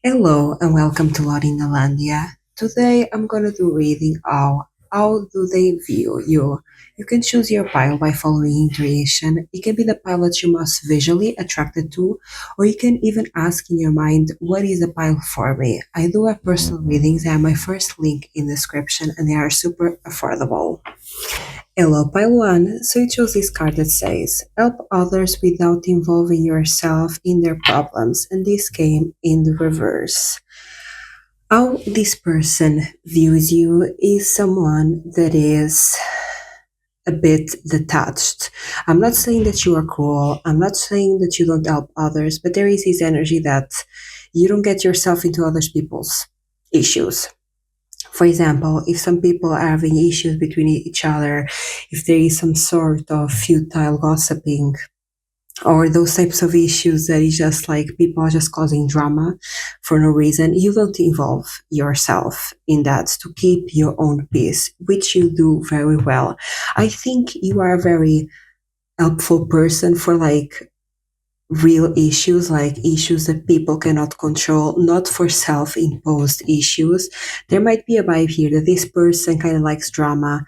Hello and welcome to Latingalandia. Today I'm gonna do reading how do they view you. You can choose your pile by following intuition. It can be the pile that you're most visually attracted to, or you can even ask in your mind, what is a pile for me? I do have personal readings. I have my first link in the description and they are super affordable. Hello, Pile 1. So you chose this card that says, help others without involving yourself in their problems. And this came in the reverse. How this person views you is someone that is a bit detached. I'm not saying that you are cruel. I'm not saying that you don't help others, but there is this energy that you don't get yourself into other people's issues. For example, if some people are having issues between each other, if there is some sort of futile gossiping, or those types of issues that is just like people are just causing drama for no reason, you don't involve yourself in that to keep your own peace, which you do very well. I think you are a very helpful person for like real issues, like issues that people cannot control, not for self imposed issues. There might be a vibe here that this person kind of likes drama.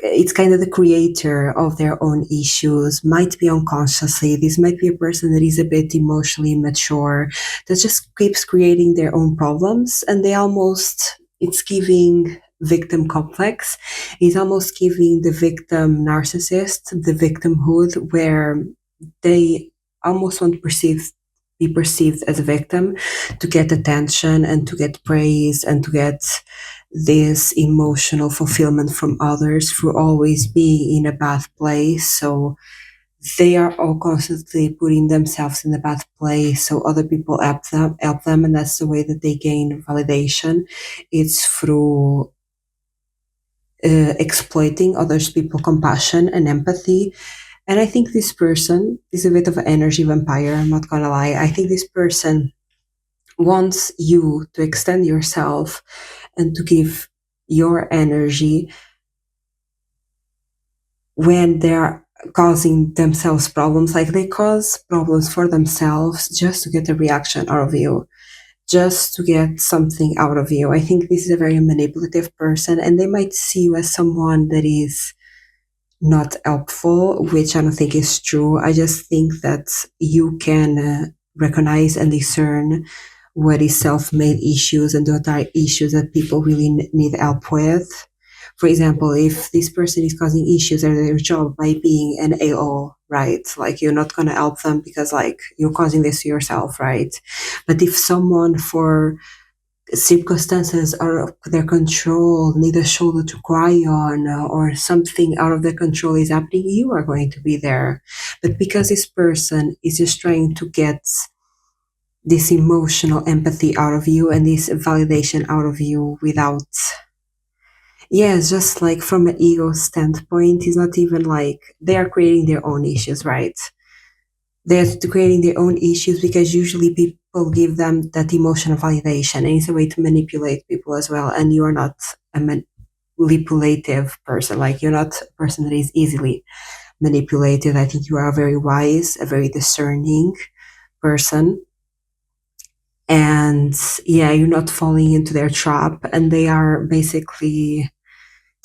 It's kind of the creator of their own issues, might be unconsciously. This might be a person that is a bit emotionally immature, that just keeps creating their own problems, and they almost, it's giving victim complex. It's almost giving the victim narcissist, the victimhood, where they almost want to be perceived as a victim to get attention and to get praise and to get this emotional fulfillment from others through always being in a bad place. So they are all constantly putting themselves in a bad place so other people help them, and that's the way that they gain validation. It's through exploiting others people compassion and empathy. And I think this person is a bit of an energy vampire, I'm not gonna lie. I think this person wants you to extend yourself and to give your energy when they're causing themselves problems. Like they cause problems for themselves just to get a reaction out of you, just to get something out of you. I think this is a very manipulative person, and they might see you as someone that is not helpful, which I don't think is true. I just think that you can recognize and discern what is self-made issues and what are issues that people really need help with. For example, if this person is causing issues at their job by being an AO, right? Like you're not going to help them because like you're causing this to yourself, right? But if someone for circumstances out of their control, need a shoulder to cry on, or something out of their control is happening, you are going to be there. But because this person is just trying to get this emotional empathy out of you and this validation out of you without, yeah, it's just like from an ego standpoint, it's not even like they are creating their own issues, right? They're creating their own issues because usually people give them that emotional validation, and it's a way to manipulate people as well. And you are not a manipulative person. Like you're not a person that is easily manipulated. I think you are a very wise, a very discerning person. And yeah, you're not falling into their trap, and they are basically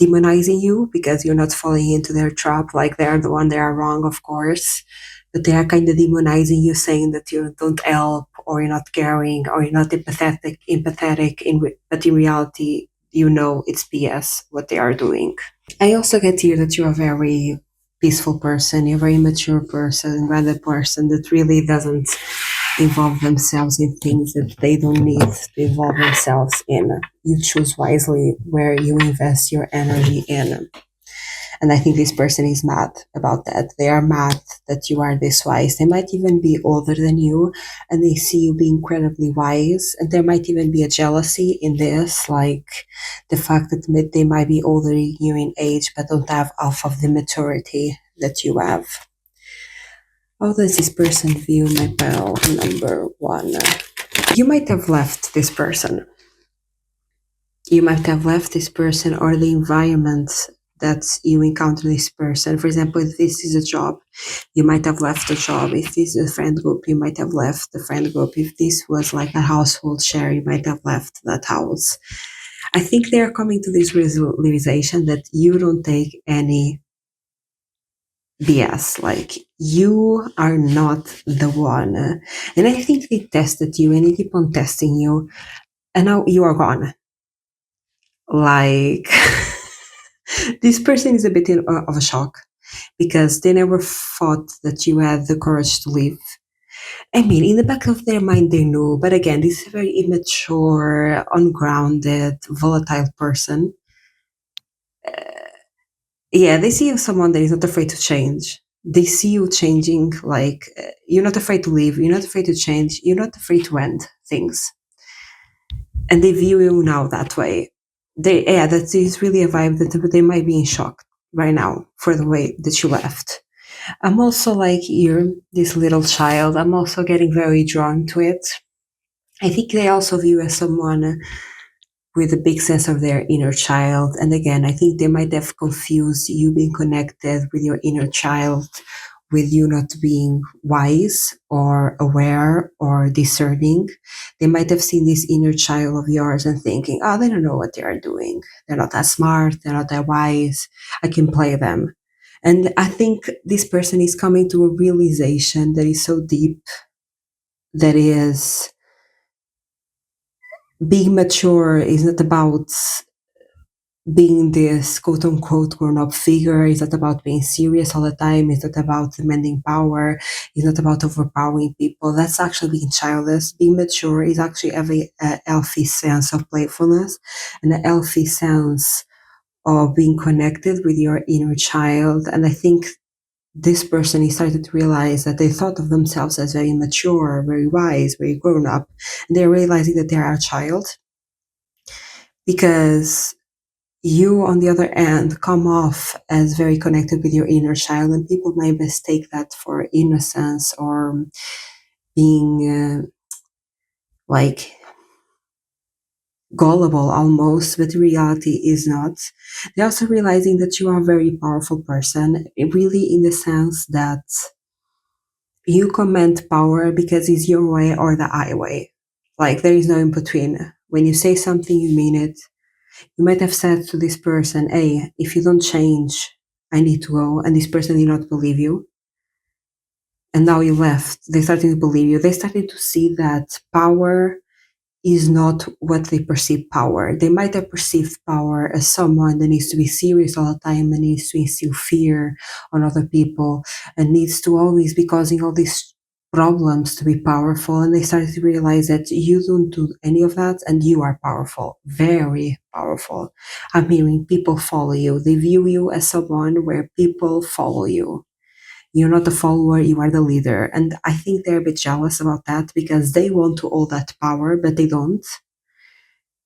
demonizing you because you're not falling into their trap. Like they are the one, they are wrong, of course, but they are kind of demonizing you, saying that you don't help, or you're not caring, or you're not empathetic. But in reality, you know it's BS what they are doing. I also get here that you're a very peaceful person, you're a very mature person, rather person that really doesn't involve themselves in things that they don't need to involve themselves in. You choose wisely where you invest your energy in. And I think this person is mad about that. They are mad that you are this wise. They might even be older than you and they see you being incredibly wise. And there might even be a jealousy in this, like the fact that they might be older than you in age but don't have half of the maturity that you have. How does this person view my pal number one? You might have left this person. You might have left this person or the environment that you encounter this person. For example, if this is a job, you might have left the job. If this is a friend group, you might have left the friend group. If this was like a household share, you might have left that house. I think they're coming to this realization that you don't take any BS. Like, you are not the one. And I think they tested you and they keep on testing you. And now you are gone. Like, this person is a bit of a shock because they never thought that you had the courage to leave. I mean, in the back of their mind, they knew. But again, this is a very immature, ungrounded, volatile person. Yeah, they see you as someone that is not afraid to change. They see you changing, like, you're not afraid to leave, you're not afraid to change, you're not afraid to end things. And they view you now that way. Yeah, that is really a vibe that they might be in shock right now for the way that you left. I'm also like, you're this little child. I'm also getting very drawn to it. I think they also view you as someone with a big sense of their inner child. And again, I think they might have confused you being connected with your inner child with you not being wise or aware or discerning. They might have seen this inner child of yours and thinking, oh, they don't know what they are doing. They're not that smart. They're not that wise. I can play them. And I think this person is coming to a realization that is so deep, that is, being mature is not about being this quote unquote grown up figure. It's not about being serious all the time. It's not about demanding power. It's not about overpowering people. That's actually being childish. Being mature is actually having a healthy sense of playfulness and a healthy sense of being connected with your inner child. And I think this person is starting to realize that they thought of themselves as very mature, very wise, very grown up. And they're realizing that they are a child because you, on the other hand, come off as very connected with your inner child, and people might mistake that for innocence or being like gullible almost, but reality is not. They're also realizing that you are a very powerful person, really, in the sense that you command power because it's your way or the highway. Like, there is no in between. When you say something, you mean it. You might have said to this person, hey, if you don't change, I need to go. And this person did not believe you. And now you left. They started to believe you. They started to see that power is not what they perceive power. They might have perceived power as someone that needs to be serious all the time and needs to instill fear on other people and needs to always be causing all these problems to be powerful. And they started to realize that you don't do any of that and you are powerful, very powerful. I'm hearing people follow you. They view you as someone where people follow you. You're not a follower, you are the leader. And I think they're a bit jealous about that because they want to hold that power, but they don't,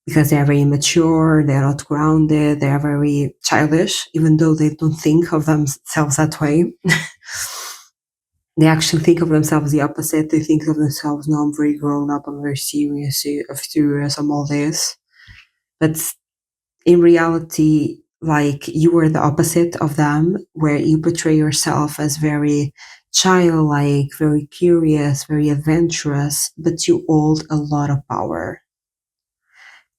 because they are very immature, they are not grounded, they are very childish, even though they don't think of themselves that way. They actually think of themselves the opposite. They think of themselves, no, I'm very grown up, I'm very serious, I'm all this. But in reality, like, you are the opposite of them, where you portray yourself as very childlike, very curious, very adventurous, but you hold a lot of power.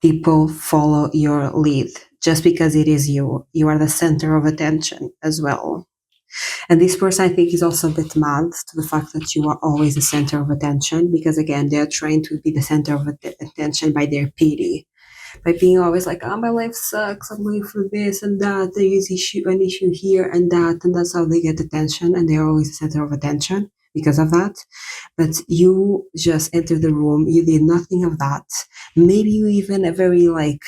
People follow your lead just because it is you. You are the center of attention as well. And this person, I think, is also a bit mad to the fact that you are always the center of attention, because again, they're trying to be the center of attention by their pity, by being always like, oh, my life sucks, I'm going through this and that, there is an issue here and that, and that's how they get attention, and they're always the center of attention because of that. But you just entered the room, you did nothing of that. Maybe you even a very like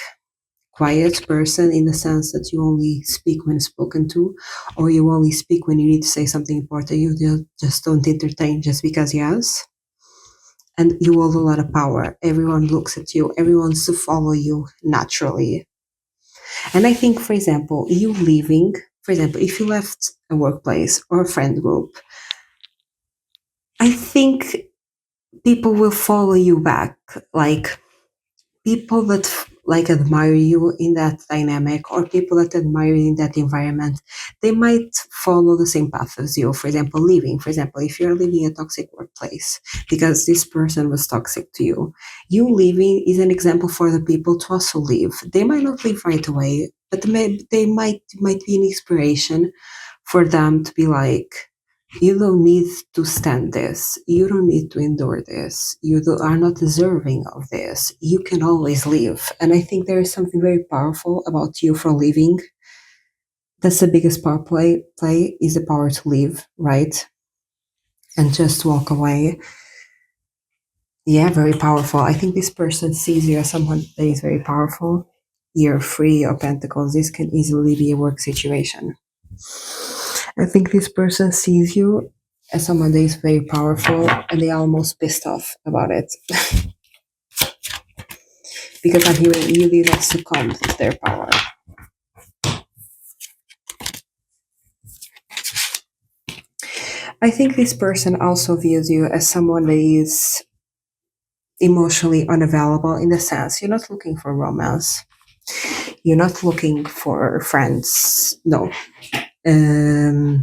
quiet person, in the sense that you only speak when spoken to, or you only speak when you need to say something important. You just don't entertain just because yes. And you hold a lot of power. Everyone looks at you. Everyone wants to follow you naturally. And I think, for example, you leaving, for example, if you left a workplace or a friend group, I think people will follow you back. Like, people that like admire you in that dynamic, or people that admire you in that environment, they might follow the same path as you. For example, leaving. For example, if you're leaving a toxic workplace because this person was toxic to you, you leaving is an example for the people to also leave. They might not leave right away, but they might be an inspiration for them to be like, you don't need to stand this. You don't need to endure this. Are not deserving of this. You can always leave. And I think there is something very powerful about you for leaving. That's the biggest power play is the power to leave, right? And just walk away. Yeah, very powerful. I think this person sees you as someone that is very powerful. You're free of pentacles. This can easily be a work situation. I think this person sees you as someone that is very powerful and they are almost pissed off about it. Because I'm hearing you did not succumb to their power. I think this person also views you as someone that is emotionally unavailable, in the sense you're not looking for romance. You're not looking for friends. No. They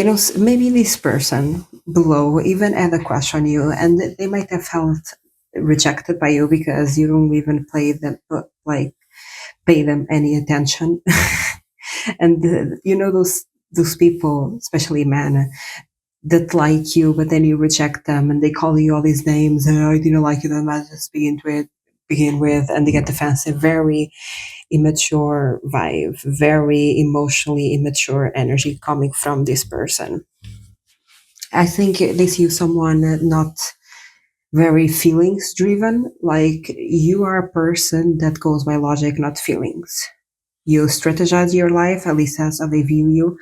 don't. Maybe this person below even had a crush on you, and they might have felt rejected by you because you don't even play them, like pay them any attention. And those people, especially men, that like you, but then you reject them, and they call you all these names. I didn't like you that much. Just begin with, and they get defensive. Very immature vibe, very emotionally immature energy coming from this person. I think they see you someone not very feelings driven. Like, you are a person that goes by logic, not feelings. You strategize your life, at least as they view you.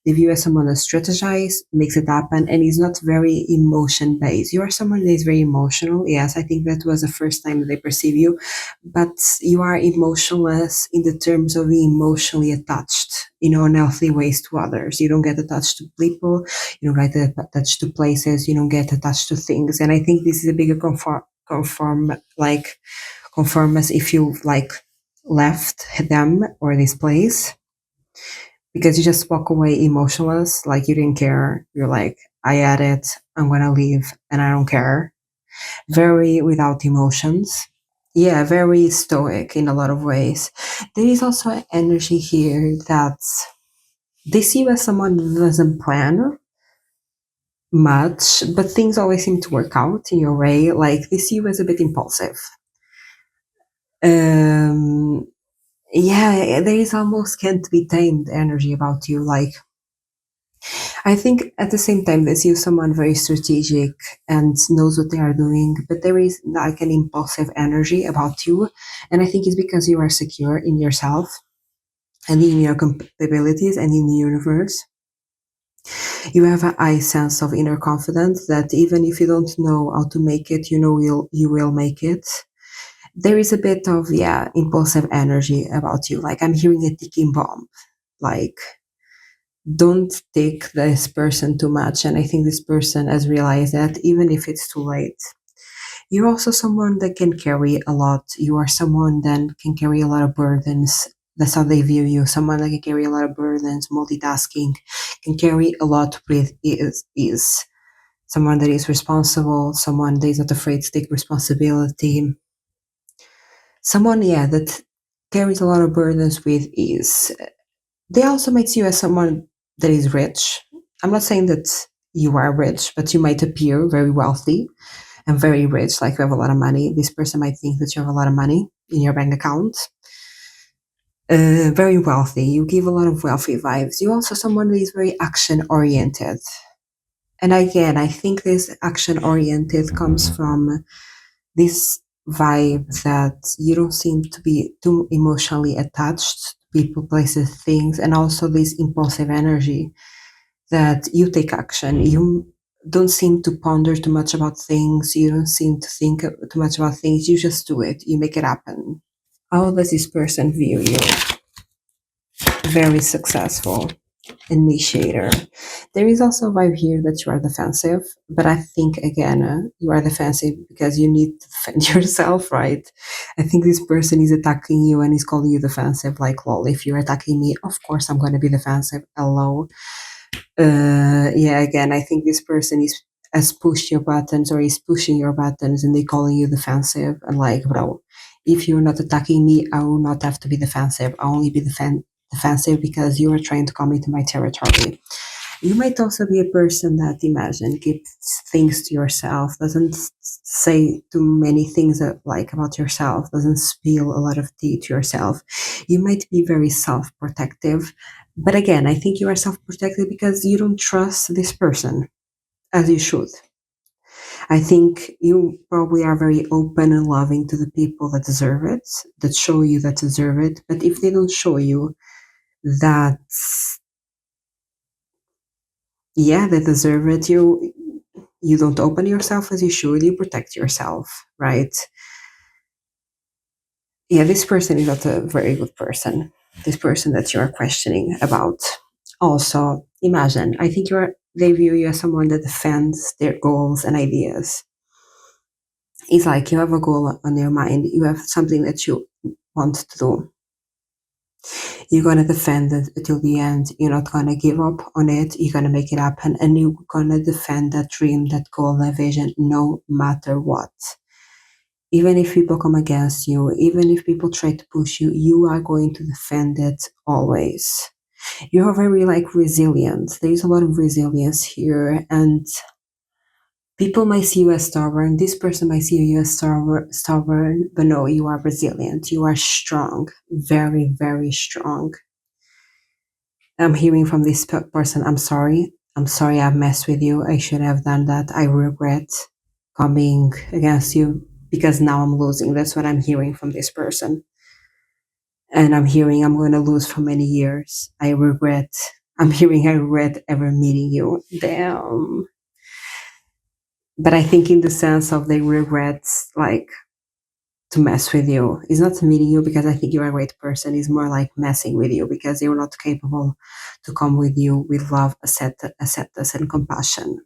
They view you as someone that strategizes, makes it happen, and is not very emotion based. You are someone that is very emotional. Yes, I think that was the first time that they perceive you, but you are emotionless in the terms of being emotionally attached in unhealthy ways to others. You don't get attached to people, you don't get attached to places, you don't get attached to things. And I think this is a bigger conform as if you like left them or this place, because you just walk away emotionless, like you didn't care. You're like, I had it, I'm gonna leave, and I don't care. Very without emotions. Yeah, very stoic in a lot of ways. There is also an energy here that they see you as someone who doesn't plan much, but things always seem to work out in your way. Like, they see you as a bit impulsive. Um, yeah, there is almost can't be tamed energy about you. Like, I think at the same time, they see you someone very strategic and knows what they are doing, but there is like an impulsive energy about you. And I think it's because you are secure in yourself and in your capabilities and in the universe. You have a high sense of inner confidence that even if you don't know how to make it, you will make it. There is a bit of, yeah, impulsive energy about you. Like, I'm hearing a ticking bomb. Like, don't take this person too much. And I think this person has realized that even if it's too late. You're also someone that can carry a lot. You are someone that can carry a lot of burdens. That's how they view you. Someone that can carry a lot of burdens, multitasking, can carry a lot with is. Someone that is responsible, someone that is not afraid to take responsibility. Someone, yeah, that carries a lot of burdens with ease. They also might see you as someone that is rich. I'm not saying that you are rich, but you might appear very wealthy and very rich, like you have a lot of money. This person might think that you have a lot of money in your bank account. Very wealthy. You give a lot of wealthy vibes. You're also someone that is very action oriented. And again, I think this action oriented comes from this vibe that you don't seem to be too emotionally attached to people, places, things, and also this impulsive energy that you take action. You don't seem to ponder too much about things. You don't seem to think too much about things. You just do it. You make it happen. How does this person view you? Very successful. initiator. There is also a vibe here that you are defensive, but I think again, you are defensive because you need to defend yourself, right? I think this person is attacking you and is calling you defensive, like, lol, if you're attacking me, of course I'm going to be defensive. Hello. Yeah, again, I think this person is has pushed your buttons or is pushing your buttons and they calling you defensive and like, bro, if you're not attacking me, I will not have to be defensive. I'll only be defensive because you are trying to come into my territory. You might also be a person that, imagine, keeps things to yourself, doesn't say too many things like about yourself, doesn't spill a lot of tea to yourself. You might be very self-protective, but again, I think you are self-protective because you don't trust this person as you should. I think you probably are very open and loving to the people that deserve it, that show you that deserve it. But if they don't show you that, yeah, they deserve it, you don't open yourself as you should, you protect yourself, right? Yeah, this person is not a very good person, this person that you are questioning about. Also, imagine, I think they view you as someone that defends their goals and ideas. It's like you have a goal on your mind, you have something that you want to do. You're gonna defend it until the end. You're not gonna give up on it. You're gonna make it happen, and you're gonna defend that dream, that goal, that vision, no matter what. Even if people come against you, even if people try to push you, you are going to defend it always. You're very like resilient. There is a lot of resilience here, and people might see you as stubborn. This person might see you as stubborn, but no, you are resilient. You are strong, very, very strong. I'm hearing from this person, I'm sorry. I'm sorry I've messed with you. I should have done that. I regret coming against you because now I'm losing. That's what I'm hearing from this person. And I'm hearing I'm going to lose for many years. I regret. I'm hearing I regret ever meeting you. Damn. But I think in the sense of they regrets, like, to mess with you. It's not meeting you because I think you're a great person. It's more like messing with you because you're not capable to come with you with love, acceptance, and compassion.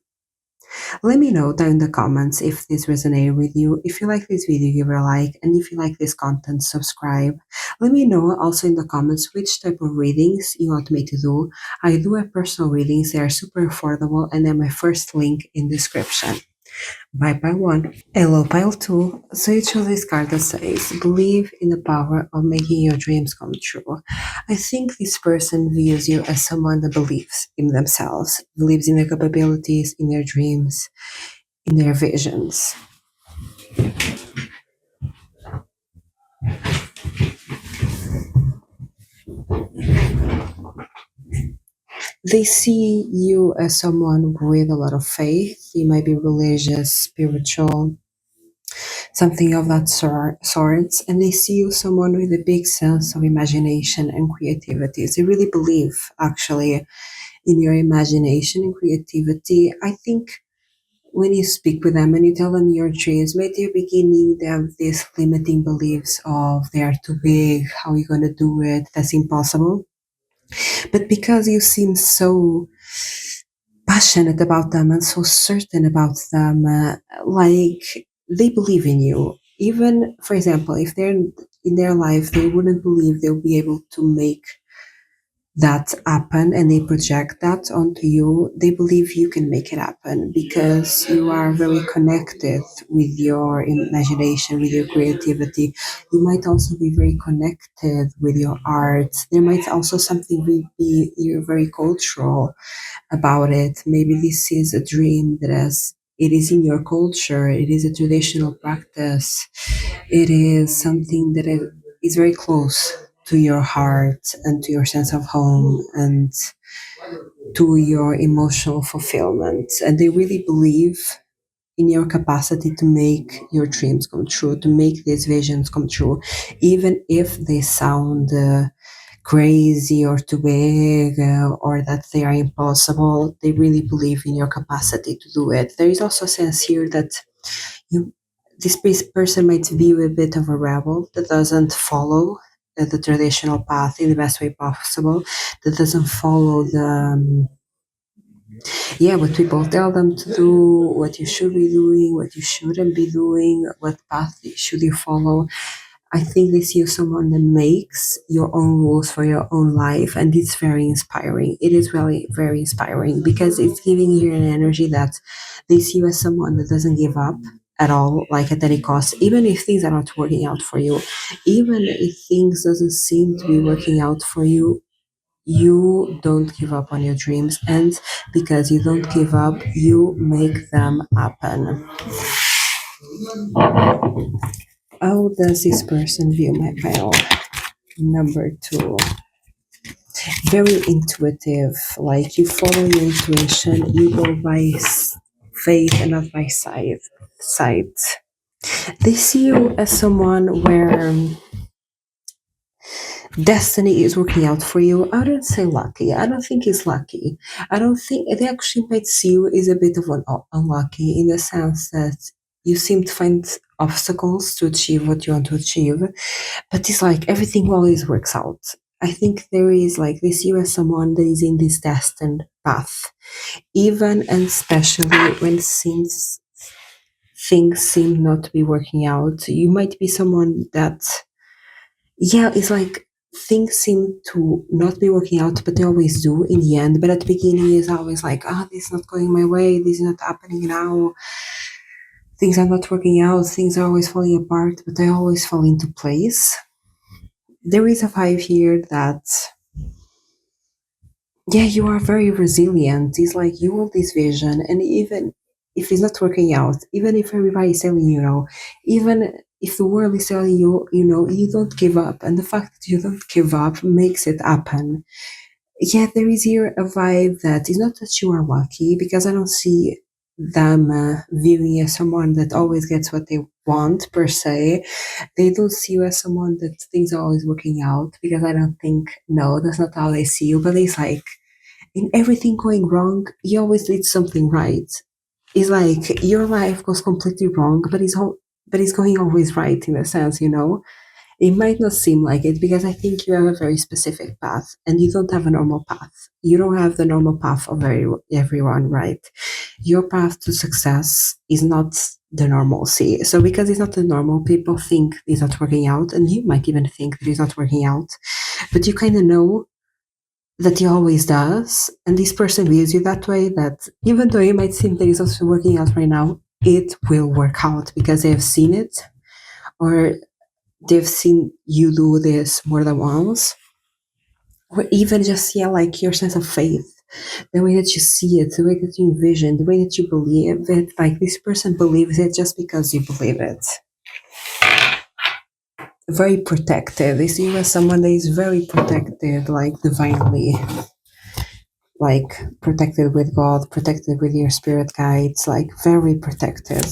Let me know down in the comments if this resonated with you. If you like this video, give it a like. And if you like this content, subscribe. Let me know also in the comments which type of readings you want me to do. I do have personal readings. They are super affordable and they're my first link in description. Bye bye one. Hello pile 2. So you chose this card that says, believe in the power of making your dreams come true. I think this person views you as someone that believes in themselves, believes in their capabilities, in their dreams, in their visions. They see you as someone with a lot of faith. You might be religious, spiritual, something of that sorts, and they see you someone with a big sense of imagination and creativity. They really believe actually in your imagination and creativity. I think when you speak with them and you tell them your dreams, maybe at the beginning they have these limiting beliefs of they are too big, how are you gonna do it, that's impossible. But because you seem so passionate about them and so certain about them, like they believe in you. Even, for example, if they're in their life, they wouldn't believe they'll be able to make that happen and they project that onto you. They believe you can make it happen because you are very connected with your imagination, with your creativity. You might also be very connected with your art. There might also something be you're very cultural about it. Maybe this is a dream that has it is in your culture, it is a traditional practice, it is something that is very close to your heart and to your sense of home and to your emotional fulfillment. And they really believe in your capacity to make your dreams come true, to make these visions come true, even if they sound crazy or too big or that they are impossible. They really believe in your capacity to do it. There is also a sense here that you, this person might view a bit of a rebel that doesn't follow the traditional path in the best way possible, that doesn't follow yeah, what people tell them to do, what you should be doing, what you shouldn't be doing, what path should you follow. I think they see you someone that makes your own rules for your own life, and it's very inspiring. It is really very inspiring because it's giving you an energy that they see you as someone that doesn't give up at all, like at any cost, even if things are not working out for you, even if things doesn't seem to be working out for you. You don't give up on your dreams, and because you don't give up, you make them happen. How does this person view my pile? Number two, very intuitive. Like you follow your intuition, you go by faith and not by sight. They see you as someone where destiny is working out for you. I don't say lucky. I don't think it's lucky. I don't think they actually might see you as a bit of an unlucky in the sense that you seem to find obstacles to achieve what you want to achieve, but it's like everything always works out. I think there is like they see you as someone that is in this destined path, even and especially when things seem not to be working out. You might be someone that, yeah, it's like things seem to not be working out, but they always do in the end. But at the beginning, is always like, ah, this is not going my way, this is not happening now, things are not working out, things are always falling apart, but they always fall into place. There is a vibe here that, yeah, you are very resilient. It's like you hold this vision, and even if it's not working out, even if everybody's telling you no, even if the world is telling you, you don't give up, and the fact that you don't give up makes it happen. Yeah, there is here a vibe that is not that you are lucky, because I don't see them viewing you as someone that always gets what they want per se. They don't see you as someone that things are always working out, because I don't think, no, that's not how they see you. But it's like in everything going wrong, you always did something right. It's like your life goes completely wrong, but it's going always right in a sense, It might not seem like it because I think you have a very specific path and you don't have a normal path. You don't have the normal path of everyone, right? Your path to success is not the normalcy. So because it's not the normal, people think it's not working out, and you might even think that it's not working out, but you kind of know that he always does. And this person views you that way, that even though it might seem that it's also working out right now, it will work out because they have seen it, or they've seen you do this more than once, or even just, yeah, like your sense of faith, the way that you see it, the way that you envision, the way that you believe it. Like this person believes it just because you believe it. Very protective. They see you as someone that is very protected, like divinely, like protected with God, protected with your spirit guides, like very protected.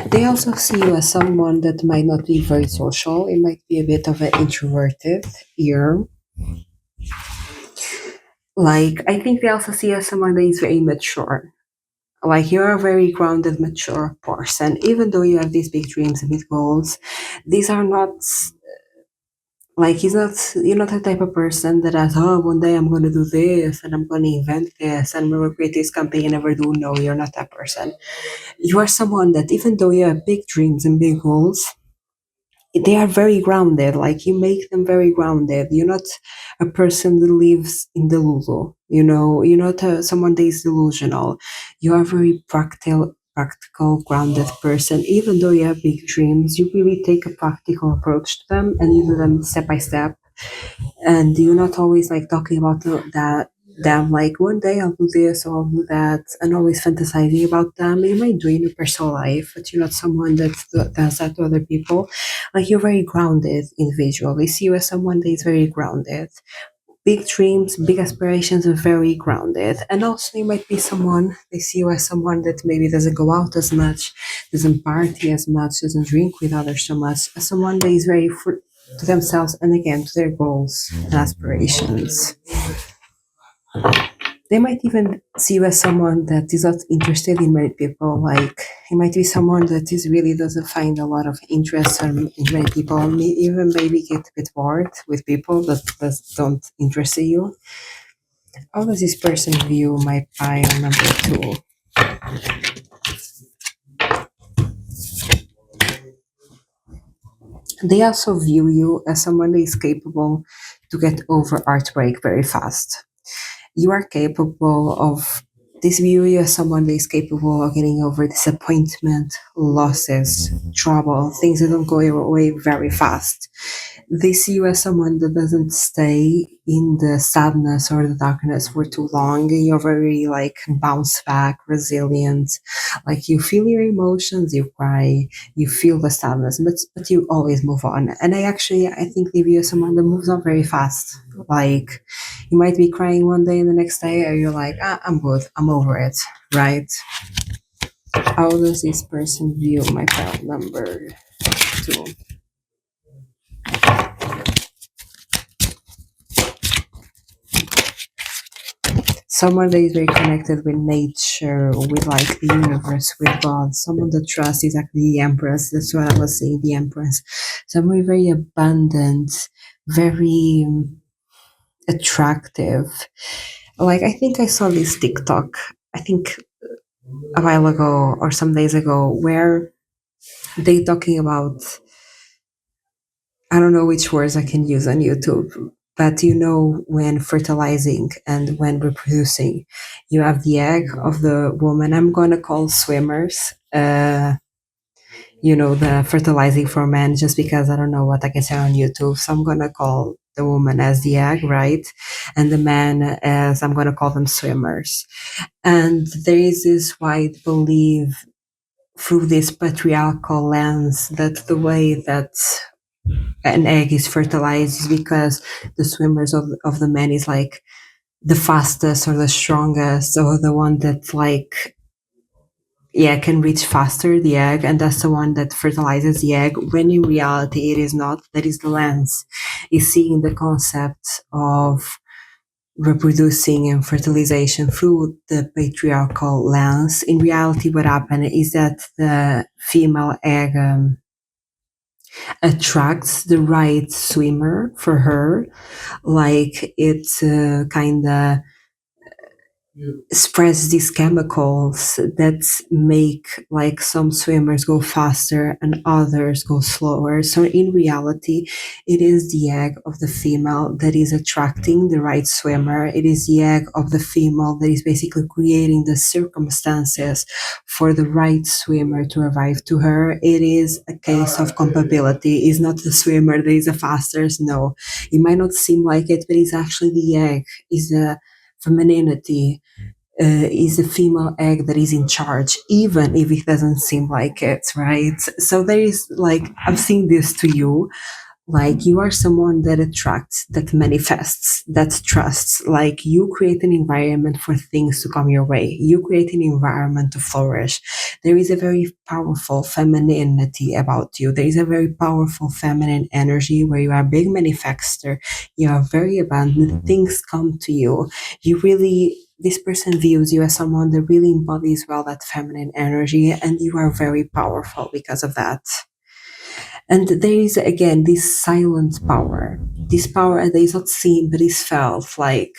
They also see you as someone that might not be very social. It might be a bit of an introverted ear. Like, I think they also see you as someone that is very mature. Like, you're a very grounded, mature person. Even though you have these big dreams and big goals, these are not like you're not the type of person that has, oh, one day I'm gonna do this and I'm gonna invent this and I'm gonna create this company and never do. No, you're not that person. You are someone that even though you have big dreams and big goals, they are very grounded. Like you make them very grounded. You're not a person that lives in delusion. You're not someone that is delusional. You are a very practical, grounded person. Even though you have big dreams, you really take a practical approach to them and you do them step by step. And you're not always like talking about that them like one day I'll do this or I'll do that, and always fantasizing about them. You might do it in your personal life, but you're not someone that does that to other people. Like you're very grounded individual. They see you as someone that is very grounded. Big dreams, big aspirations, are very grounded. And also you might be someone, they see you as someone that maybe doesn't go out as much, doesn't party as much, doesn't drink with others so much, as someone that is very to themselves and again to their goals and aspirations. They might even see you as someone that is not interested in many people. Like it might be someone that is really doesn't find a lot of interest in many people, and even maybe get a bit bored with people that don't interest you. How does this person view my pile number two? They also view you as someone that is capable to get over heartbreak very fast. You are capable of this view you as someone that is capable of getting over disappointment, losses, trouble, things that don't go away very fast. They see you as someone that doesn't stay in the sadness or the darkness for too long. You're very like bounce back, resilient. Like you feel your emotions, you cry, you feel the sadness, but you always move on. And I think they view you as someone that moves on very fast. Like you might be crying one day and the next day you're like, I'm good, I'm over it, right? How does this person view my file number two? Someone that is very connected with nature, with like the universe, with God. Someone that trusts is actually the Empress. That's what I was saying, the Empress. Someone very abundant, very attractive. Like I think I saw this TikTok, I think a while ago or some days ago, where they talking about, I don't know which words I can use on YouTube, but when fertilizing and when reproducing, you have the egg of the woman. I'm gonna call swimmers. The fertilizing for men, just because I don't know what I can say on YouTube. So I'm gonna call the woman as the egg, right? And the man as I'm gonna call them swimmers. And there is this wide belief through this patriarchal lens that the way that an egg is fertilized is because the swimmers of the men is like the fastest or the strongest or the one that like can reach faster the egg, and that's the one that fertilizes the egg, when in reality it is not. That is the lens, is seeing the concept of reproducing and fertilization through the patriarchal lens. In reality, what happened is that the female egg attracts the right swimmer for her. Like it kind of spreads these chemicals that make like some swimmers go faster and others go slower. So in reality, it is the egg of the female that is attracting the right swimmer. It is the egg of the female that is basically creating the circumstances for the right swimmer to arrive to her. It is a case of compatibility. It's not the swimmer that is the fastest. No, it might not seem like it, but it's actually the egg, is the femininity, is the female egg that is in charge, even if it doesn't seem like it, right? So there is like, I'm saying this to you, like you are someone that attracts, that manifests, that trusts. Like you create an environment for things to come your way. You create an environment to flourish. There is a very powerful femininity about you. There is a very powerful feminine energy where you are a big manifester. You are very abundant. Things come to you. You really, this person views you as someone that really embodies well that feminine energy, and you are very powerful because of that. And there is again this silent power, this power that is not seen but is felt. Like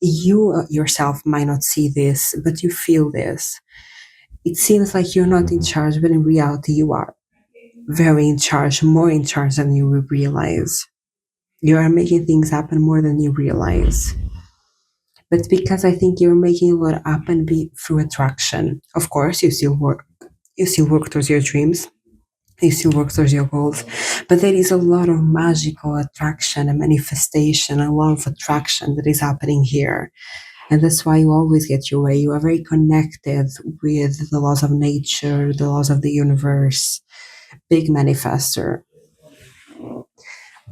you yourself might not see this, but you feel this. It seems like you're not in charge, but in reality, you are very in charge, more in charge than you would realize. You are making things happen more than you realize. But because I think you're making a lot happen through attraction. Of course, you still work towards your dreams, you still work towards your goals, but there is a lot of magical attraction and manifestation, a lot of attraction that is happening here. And that's why you always get your way. You are very connected with the laws of nature, the laws of the universe, big manifester.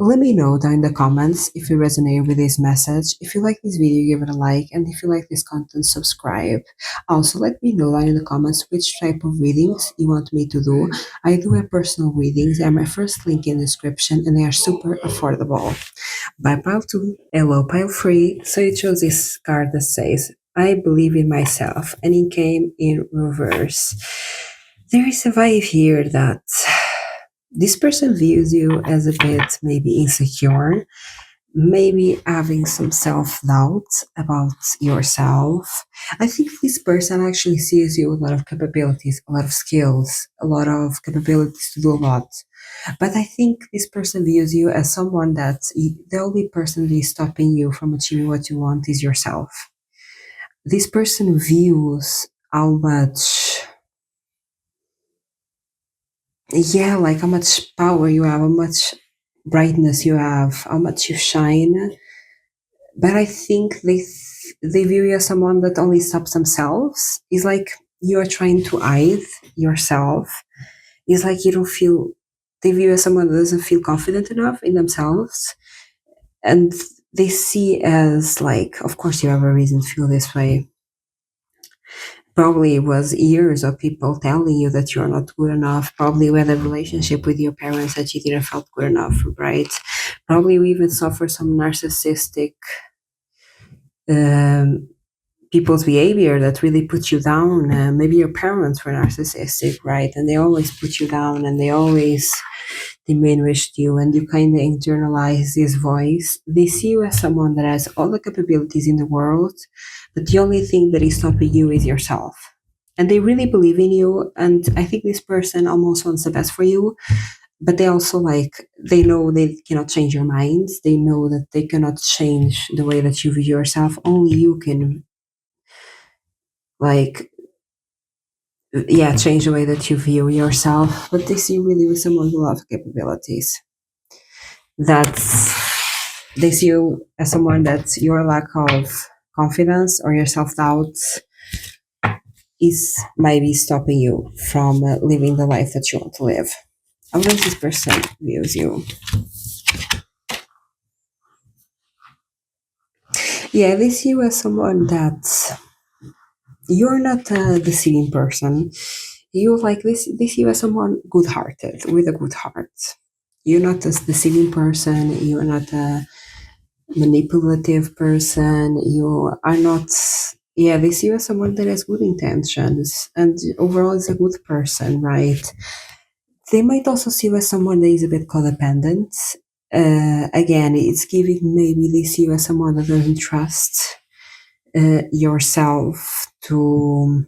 Let me know down in the comments if you resonate with this message. If you like this video, give it a like, and if you like this content, subscribe. Also, let me know down in the comments which type of readings you want me to do. I do have personal readings. They are my first link in the description, and they are super affordable. Bye pile 2, hello pile 3. So you chose this card that says, I believe in myself, and it came in reverse. There is a vibe here that this person views you as a bit maybe insecure, maybe having some self doubt about yourself. I think this person actually sees you with a lot of capabilities, a lot of skills, a lot of capabilities to do a lot. But I think this person views you as someone that the only person that is stopping you from achieving what you want is yourself. This person views how much, yeah, like how much power you have, how much brightness you have, how much you shine. But I think they view you as someone that only stops themselves. It's like you are trying to hide yourself. It's like you don't feel. They view you as someone that doesn't feel confident enough in themselves, and they see as like, of course, you have a reason to feel this way. Probably it was years of people telling you that you're not good enough. Probably you had a relationship with your parents that you didn't felt good enough, right? Probably you even suffer some narcissistic um, people's behavior that really put you down. Maybe your parents were narcissistic, right? And they always put you down and they always diminished you, and you kind of internalize this voice. They see you as someone that has all the capabilities in the world, but the only thing that is stopping you is yourself. And they really believe in you. And I think this person almost wants the best for you, but they also like, they know they cannot change your minds. They know that they cannot change the way that you view yourself. Only you can, like, yeah, change the way that you view yourself. But they see really with someone with a lot of capabilities. That's They see you as someone that your lack of confidence or your self doubt is maybe stopping you from living the life that you want to live. How does this person views you? Yeah, they see you as someone that you're not a deceiving person. You like this. They see you as someone good-hearted with a good heart. You're not a deceiving person. You're not a manipulative person. You are not. Yeah, they see you as someone that has good intentions and overall is a good person, right? They might also see you as someone that is a bit codependent. Again, it's giving maybe they see you as someone that doesn't trust yourself to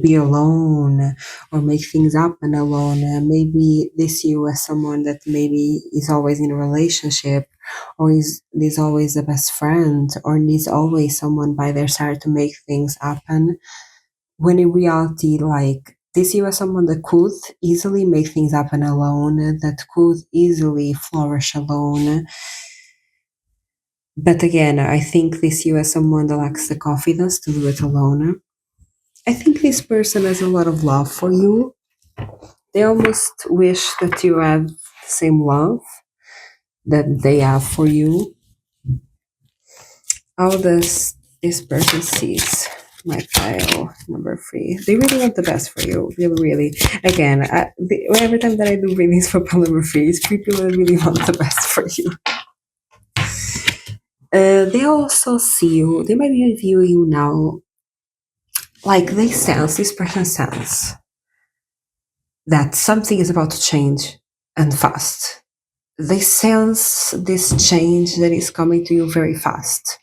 be alone or make things happen alone. Maybe they see you as someone that maybe is always in a relationship or is always the best friend or needs always someone by their side to make things happen. When in reality, like they see you as someone that could easily make things happen alone, that could easily flourish alone. But again, I think they see you as someone that lacks the confidence to do it alone. I think this person has a lot of love for you. They almost wish that you have the same love that they have for you. How does this person sees my file number 3? They really want the best for you, really, really. Again, every time that I do readings for file number 3, it's people that really want the best for you. They also see you. They might be viewing you now. Like they sense, this person sense that something is about to change and fast. They sense this change that is coming to you very fast.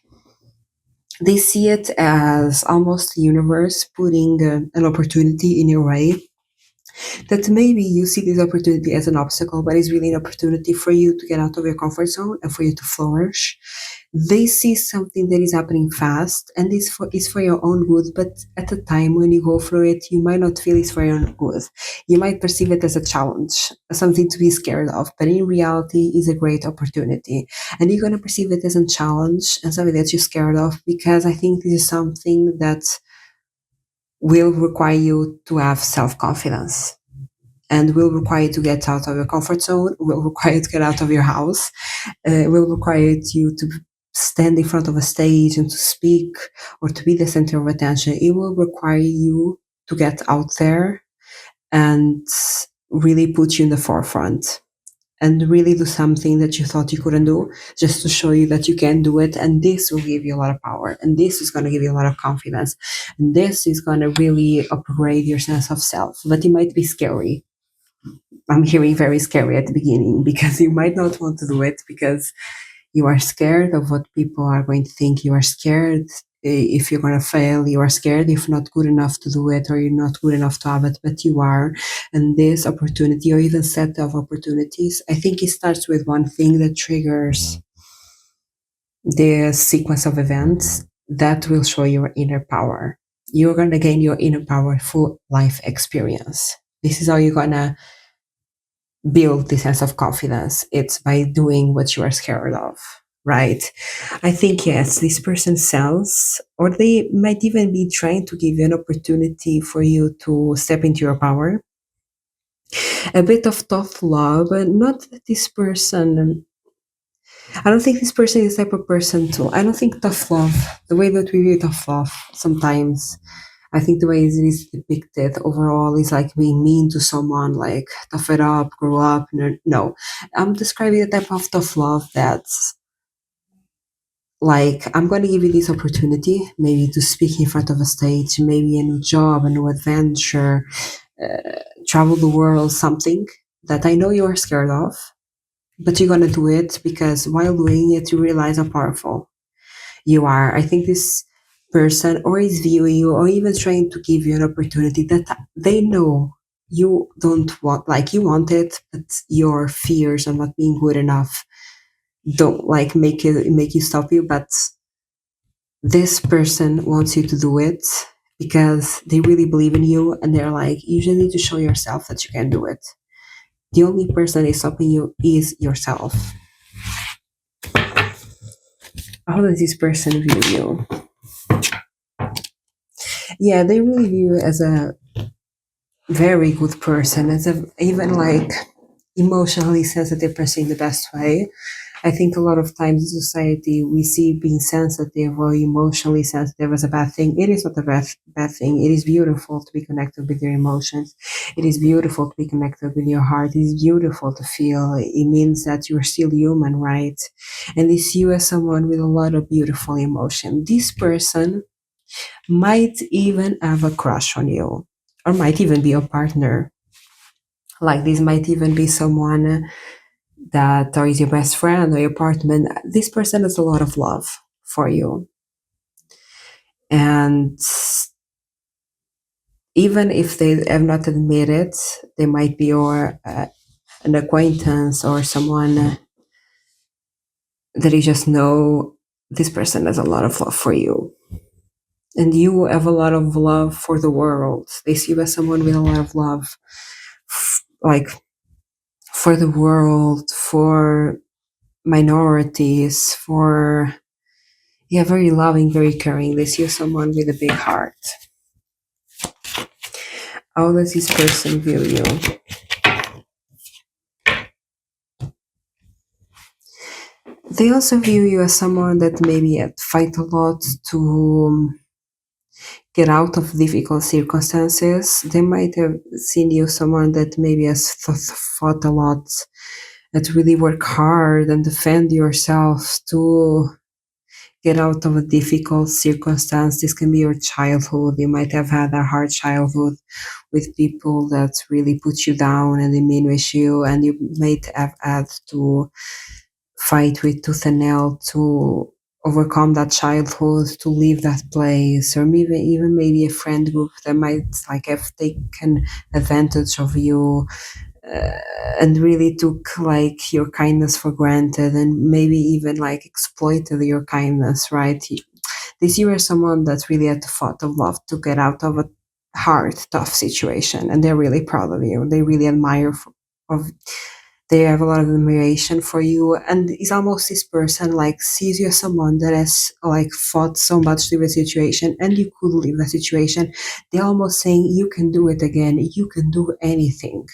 They see it as almost the universe putting an opportunity in your way, that maybe you see this opportunity as an obstacle, but it's really an opportunity for you to get out of your comfort zone and for you to flourish. They see something that is happening fast and it's for your own good, but at the time when you go through it, you might not feel it's for your own good. You might perceive it as a challenge, something to be scared of, but in reality, it's a great opportunity. And you're going to perceive it as a challenge and something that you're scared of because I think this is something that will require you to have self confidence and will require you to get out of your comfort zone, will require you to get out of your house, will require you to stand in front of a stage and to speak or to be the center of attention. It will require you to get out there and really put you in the forefront. and really do something that you thought you couldn't do, just to show you that you can do it. And this will give you a lot of power, and this is going to give you a lot of confidence, and this is going to really upgrade your sense of self. But it might be scary. I'm hearing very scary at the beginning because you might not want to do it because you are scared of what people are going to think. You are scared if you're going to fail. You are scared if you're not good enough to do it, or you're not good enough to have it, but you are. And this opportunity, or even set of opportunities, I think it starts with one thing that triggers the sequence of events that will show your inner power. You're going to gain your inner power through life experience. This is how you're going to build this sense of confidence. It's by doing what you are scared of, right? I think, yes, this person sells, or they might even be trying to give you an opportunity for you to step into your power. A bit of tough love, but not that this person, I don't think this person is the type of person to, I don't think tough love, the way that we view tough love sometimes, I think the way it is depicted overall is like being mean to someone, like tough it up, grow up. No, no. I'm describing the type of tough love that's like, I'm going to give you this opportunity, maybe to speak in front of a stage, maybe a new job, a new adventure, travel the world, something that I know you're scared of, but you're going to do it because while doing it, you realize how powerful you are. I think this person or is viewing you or even trying to give you an opportunity that they know you don't want, like you want it, but your fears of not being good enough don't like make you stop you. But this person wants you to do it because they really believe in you, and they're like, you just need to show yourself that you can do it. The only person is stopping you is yourself. How does this person view you? Yeah, they really view you as a very good person, as a even like emotionally sensitive person in the best way. I think a lot of times in society we see being sensitive or emotionally sensitive as a bad thing. It is not a bad thing. It is beautiful to be connected with your emotions. It is beautiful to be connected with your heart. It is beautiful to feel. It means that you're still human, right? And they see you as someone with a lot of beautiful emotion. This person might even have a crush on you, or might even be your partner. Like this might even be someone that or is your best friend or your partner. This person has a lot of love for you. And even if they have not admitted, they might be your an acquaintance or someone that you just know. This person has a lot of love for you. And you have a lot of love for the world. They see you as someone with a lot of love, like for the world, for minorities, for, yeah, very loving, very caring. They see you someone with a big heart. How does this person view you? They also view you as someone that maybe had fight a lot to get out of difficult circumstances. They might have seen you someone that maybe has fought a lot, that really work hard and defend yourself to get out of a difficult circumstance. This can be your childhood. You might have had a hard childhood with people that really put you down and diminish you, and you might have had to fight with tooth and nail to overcome that childhood, to leave that place, or even maybe a friend group that might like have taken advantage of you, and really took like your kindness for granted, and maybe even like exploited your kindness, right? This you are someone that really had the thought of love to get out of a hard, tough situation, and they're really proud of you. They really admire of they have a lot of admiration for you, and it's almost this person like sees you as someone that has like fought so much through a situation, and you could leave that situation. They're almost saying you can do it again. You can do anything.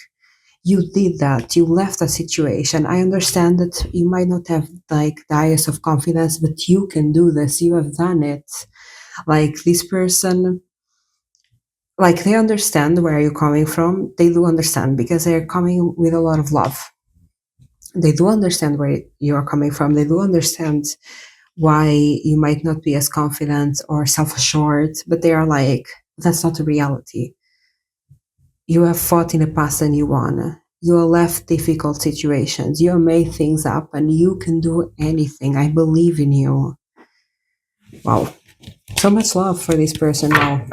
You did that. You left a situation. I understand that you might not have like the highest of confidence, but you can do this. You have done it. Like this person, like they understand where you're coming from. They do understand because they're coming with a lot of love. They do understand where you're coming from. They do understand why you might not be as confident or self assured, but they are like, that's not the reality. You have fought in the past and you won. You have left difficult situations. You have made things up and you can do anything. I believe in you. Wow. So much love for this person now.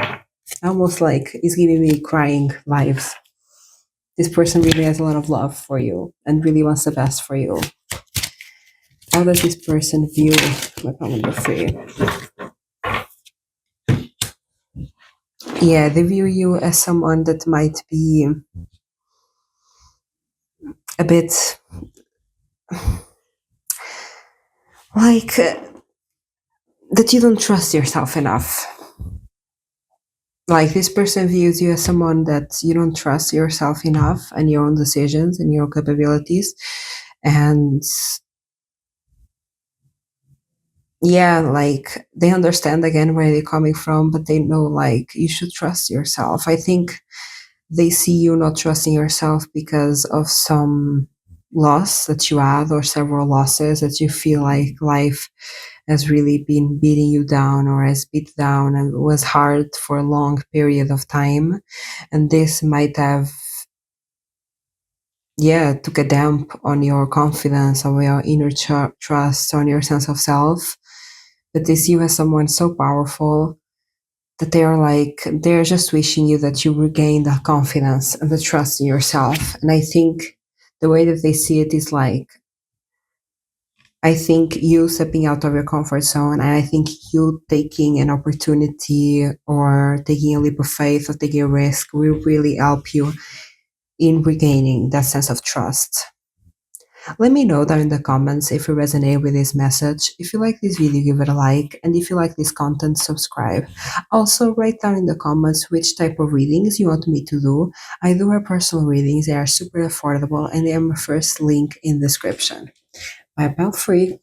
Almost like it's giving me crying vibes. This person really has a lot of love for you and really wants the best for you. How does this person view my point number three? Yeah, they view you as someone that might be a bit like that you don't trust yourself enough. Like this person views you as someone that you don't trust yourself enough and your own decisions and your capabilities. And yeah, like they understand again where they're coming from, but they know like you should trust yourself. I think they see you not trusting yourself because of some loss that you had or several losses that you feel like life has really been beating you down or has beat down and was hard for a long period of time. And this might have, yeah, took a damp on your confidence, on your inner trust, on your sense of self. But they see you as someone so powerful that they are like, they're just wishing you that you regain that confidence and the trust in yourself. And I think the way that they see it is like, I think you stepping out of your comfort zone, and I think you taking an opportunity or taking a leap of faith or taking a risk will really help you in regaining that sense of trust. Let me know down in the comments if you resonate with this message. If you like this video, give it a like, and if you like this content, subscribe. Also, write down in the comments which type of readings you want me to do. I do have personal readings, they are super affordable, and they are my first link in description. Bye bye, free.